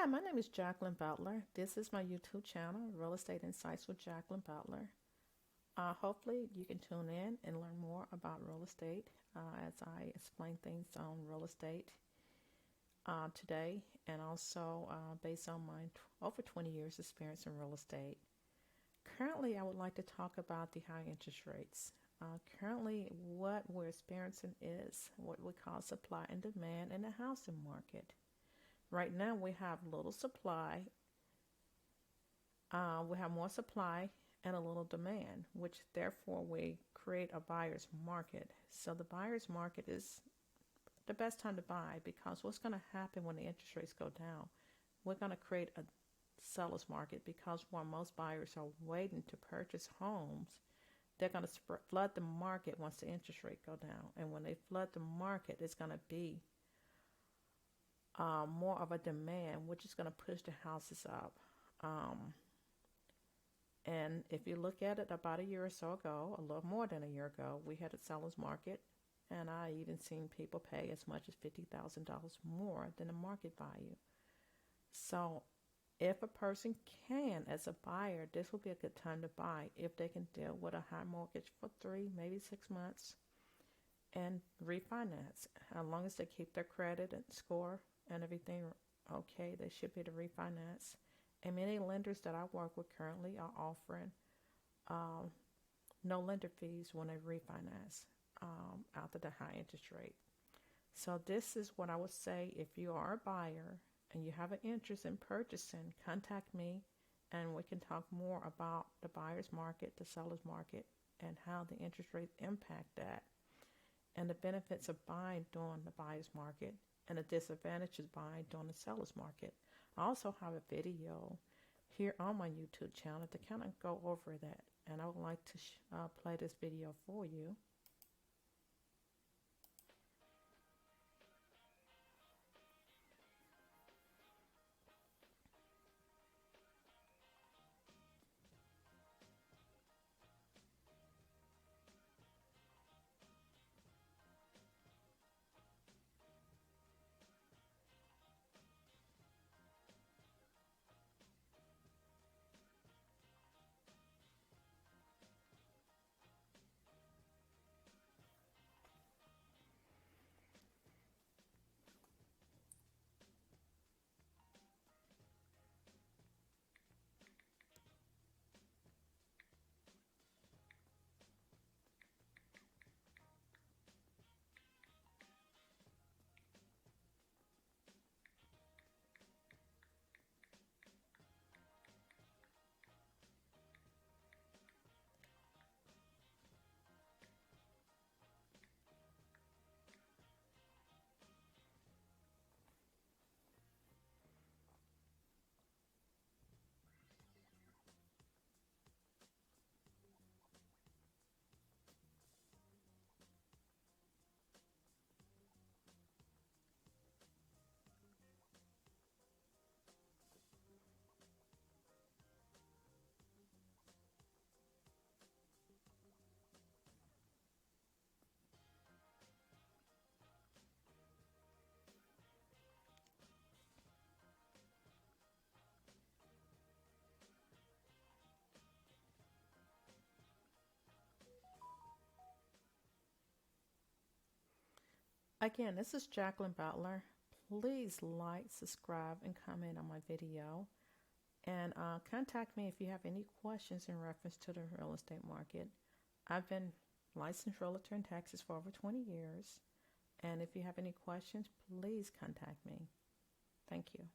Hi, my name is Jacquelyn Butler. This is my YouTube channel, Real Estate Insights with Jacquelyn Butler. Hopefully, you can tune in and learn more about real estate as I explain things on real estate today, and also based on my over 20 years experience in real estate. Currently, I would like to talk about the high interest rates. Currently, what we're experiencing is what we call supply and demand in the housing market. Right now, we have little supply. We have more supply and a little demand, which therefore we create a buyer's market. So the buyer's market is the best time to buy because what's going to happen when the interest rates go down? We're going to create a seller's market because while most buyers are waiting to purchase homes, they're going to flood the market once the interest rate go down. And when they flood the market, it's going to be more of a demand, which is going to push the houses up. And if you look at it about a year or so ago, a little more than a year ago, we had a seller's market, and I even seen people pay as much as $50,000 more than the market value. So if a person can, as a buyer, this will be a good time to buy if they can deal with a high mortgage for 3, maybe 6 months and refinance. As long as they keep their credit and score and everything okay, they should be able to refinance. And many lenders that I work with currently are offering no lender fees when they refinance after the high interest rate. So this is what I would say: if you are a buyer and you have an interest in purchasing, contact me and we can talk more about the buyer's market, the seller's market, and how the interest rates impact that, and the benefits of buying during the buyer's market and the disadvantages of buying during the seller's market. I also have a video here on my YouTube channel to kind of go over that, and I would like to play this video for you. Again, this is Jacquelyn Butler. Please like, subscribe, and comment on my video. And contact me if you have any questions in reference to the real estate market. I've been licensed realtor in Texas for over 20 years. And if you have any questions, please contact me. Thank you.